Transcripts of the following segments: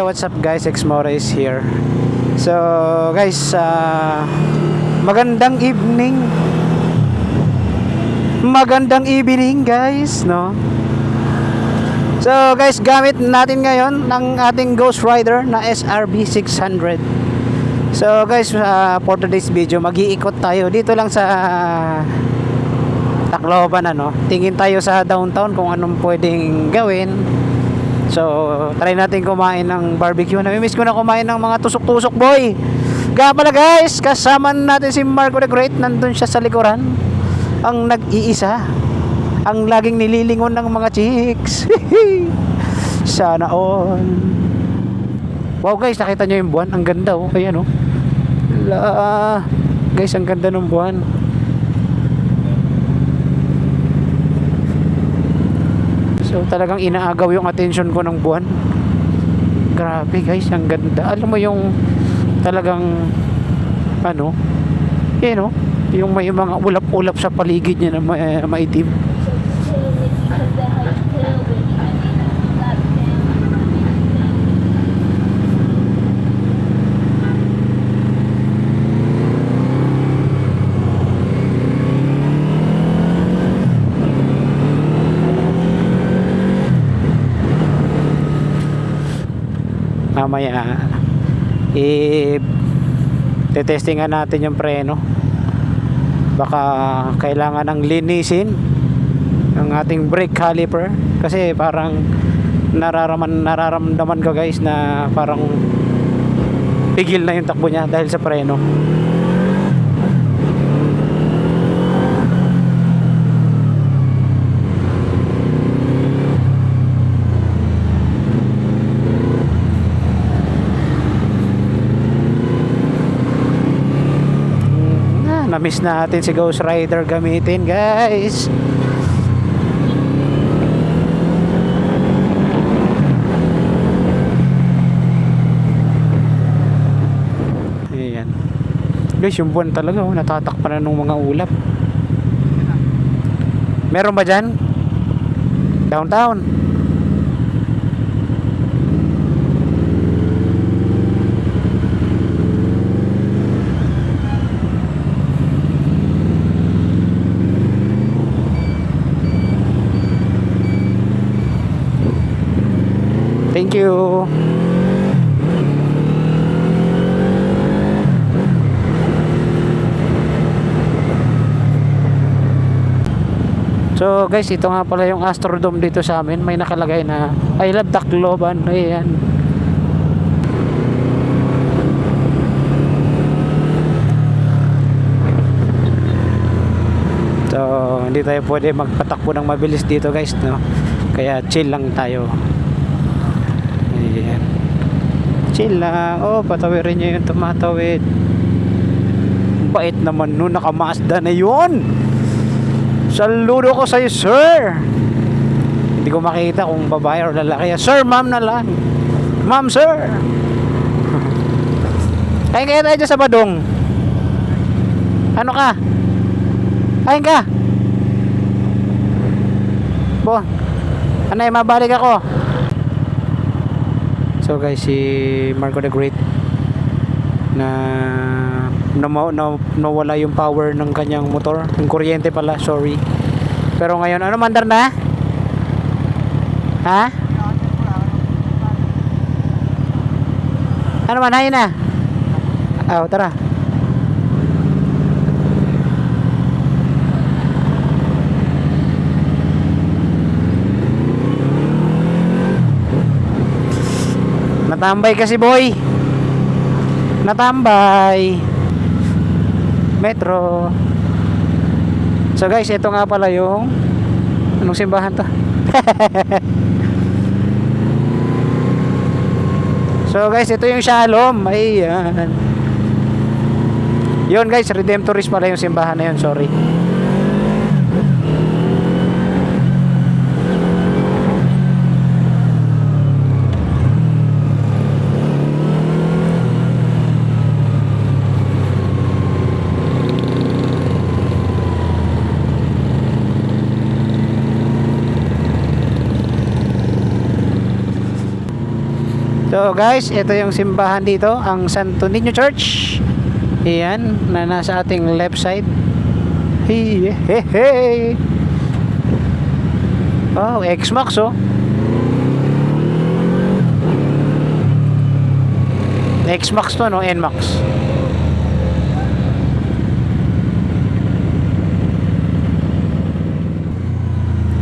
what's up guys, Exmora is here. So guys, magandang evening. Magandang evening guys, no? So guys, gamit natin ngayon ng ating Ghost Rider na SRB 600. So guys, for today's video, mag-iikot tayo dito lang sa Tacloban, ano? Tingin tayo sa downtown kung anong pwedeng gawin. So, try natin kumain ng barbecue. Namimiss ko na kumain ng mga tusok-tusok, boy. Kaya pala guys, kasama natin si Marco the Great. Nandun siya sa likuran. Ang nag-iisa. Ang laging nililingon ng mga chicks. Sana all. Wow guys, nakita nyo yung buwan? Ang ganda oh. Ayan oh. Guys, ang ganda ng buwan. So talagang inaagaw yung attention ko ng buwan. Grabe guys, ang ganda. Alam mo yung talagang ano, no? Yung may mga ulap-ulap sa paligid niya na maitim. Mamaya tetestingan natin yung preno. Baka kailangan ng linisin ng ating brake caliper kasi parang nararamdaman ko guys na parang pigil na yung takbo niya dahil sa preno. Na-miss natin si Ghost Rider gamitin guys. Ayan guys, yung buwan talaga oh, natatakpan na ng mga ulap. Meron ba dyan? Downtown? Thank you. So guys, ito nga pala yung Astrodome dito sa amin. May nakalagay na I love Tacloban. Ayan. So hindi tayo pwede magpatakbo ng mabilis dito guys, no? Kaya chill lang tayo. Ayan. Chill lang. Oh, patawirin nyo yung tumatawid. Bait naman nun, naka-Mazda na yun. Saludo ko sa'yo, sir. Hindi ko makita kung babae o lalaki. Sir, ma'am na lang. Ma'am, sir. Kain kaya tayo dyan sa Badong. Ano ka? Kain ka? Bo, anay, mabalik ako. So guys, si Marco the Great nawala yung power ng kanyang motor, yung kuryente pala, sorry. Pero ngayon, ano, mandar na? Ha? Ano man, hay na? Oh, tara. Natambay kasi boy. Natambay. Metro. So guys, ito nga pala yung anong simbahan to? So guys, ito yung Shalom. Ayan. Yun guys, Redemptorist pala yung simbahan na yun, sorry. So So guys, ito yung simbahan dito, ang Santo Niño Church. Ayan, na nasa ating left side. Hey, hey, hey. Oh, X-Max oh. X-Max to no, N-Max.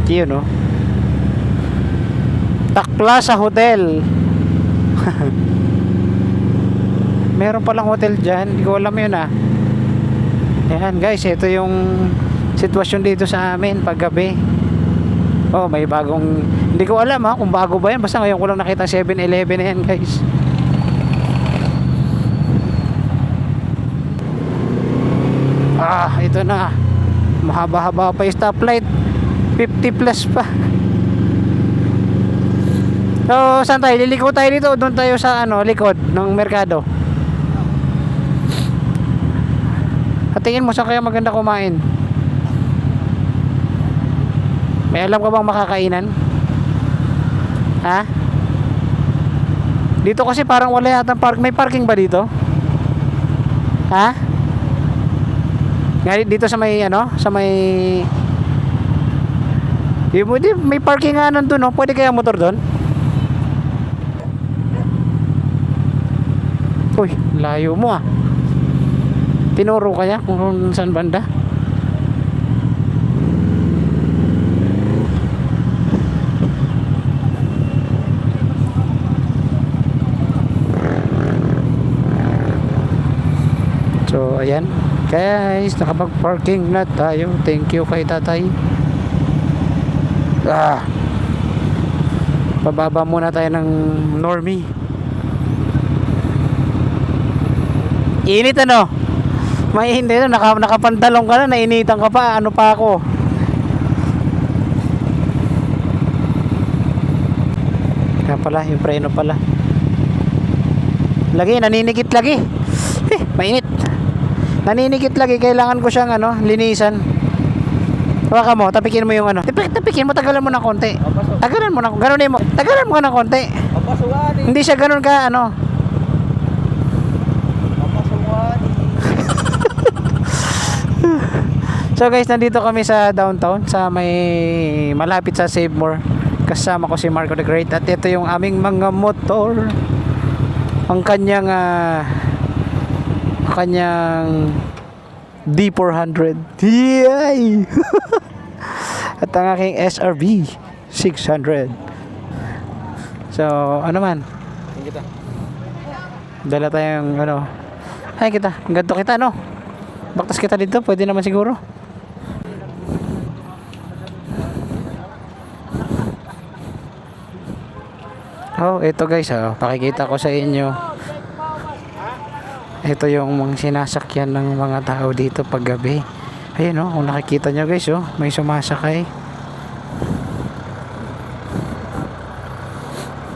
Yun no. Takla sa hotel. Meron palang hotel dyan, hindi ko alam yun ah. Ayan guys, ito yung sitwasyon dito sa amin paggabi. Oh, may bagong, hindi ko alam ha kung bago ba yan, basta ngayon ko lang nakita 7-Eleven na yan guys. Ito na, mahaba-haba pa yung stoplight, 50 plus pa. So saan tayo, liliko tayo dito, doon tayo sa ano, likod ng merkado. At tingin mo saan kaya maganda kumain? May alam ka bang makakainan? Ha? Dito kasi parang wala yata park. May parking ba dito? Ha? Dito sa may ano? Sa may may parking nga nandun no? Pwede kaya motor doon? Uy, layo mo ah. Tinuro kaya kung saan banda? So ayan guys, nakapag-parking na tayo. Thank you kay tatay. Bababa muna tayo ng Normie. Init ano? May hindi na, nakapantalong ka na, nainitan ka pa. Ano pa ako? Kaya pala, yung preno pala. Lagi, naninigit lagi. Mainit. Naninigit lagi, kailangan ko siyang ano, linisan. Hawakan mo, tapikin mo yung ano. Tapikin mo, tagalan mo ng konti. Tagalan mo na, gano'n mo. Tagalan mo ng konti. Hindi siya gano'n ka ano. So guys, nandito kami sa downtown, sa may malapit sa Save More. Kasama ko si Marco the Great at ito yung aming mga motor. Ang kanyang D400. Yay! At ang aking SRV 600. So, ano man? Dala tayong ano. Ay kita, ganito kita no. Baktas kita dito, pwede naman siguro. Oh, ito guys, pakikita ko sa inyo. Ito yung mga sinasakyan ng mga tao dito pag gabi. Ayun oh, kung nakikita nyo guys oh, may sumasakay.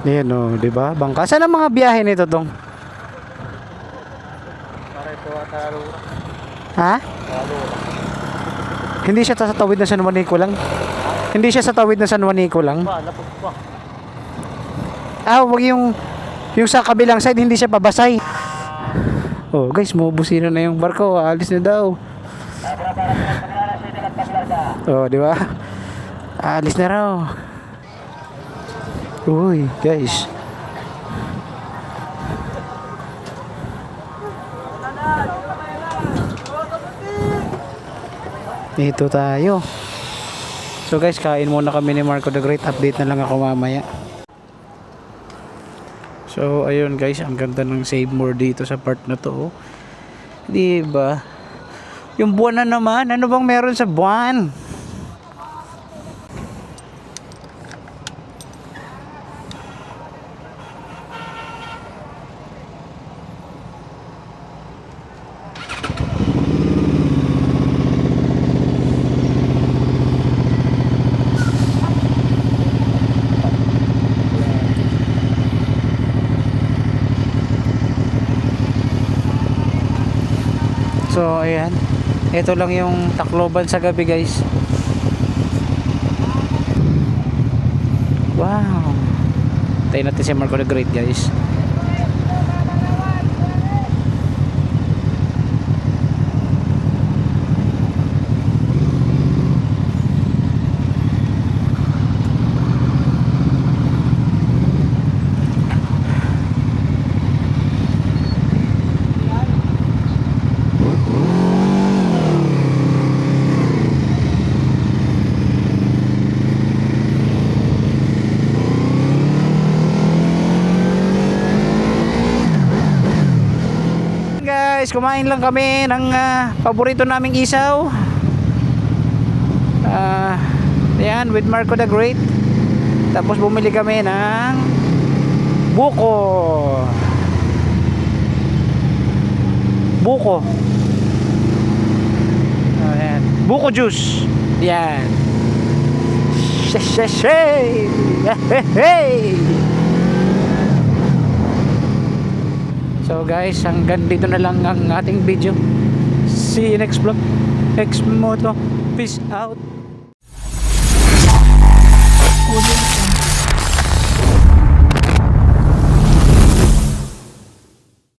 Ayun oh, di ba? Bangka. Saan ang mga biyahe nito tong? Ha? Hindi siya sa tawid ng San Juanico lang? Hindi siya sa tawid ng San Juanico lang? Wag yung sa kabilang side, hindi siya pabasay. Oh guys, mubusina na yung barko, alis na daw. Oh, di ba? Alis na raw. Uy, guys. Dito tayo. So guys, kain muna kami ni Marco the Great. Update na lang ako mamaya. So ayun guys, ang ganda ng Save More dito sa part na to. Di ba? Yung buwan na naman, ano bang meron sa buwan? So ayan, ito lang yung Tacloban sa gabi guys. Wow, tayo natin si Marco the Great guys. kumain lang kami ng paborito naming isaw. Yan, with Marco the Great. Tapos bumili kami ng buko. Ayan, buko juice. Yan. Hey. So guys, hanggang dito na lang ang ating video. See you next vlog. Xmoto. Peace out.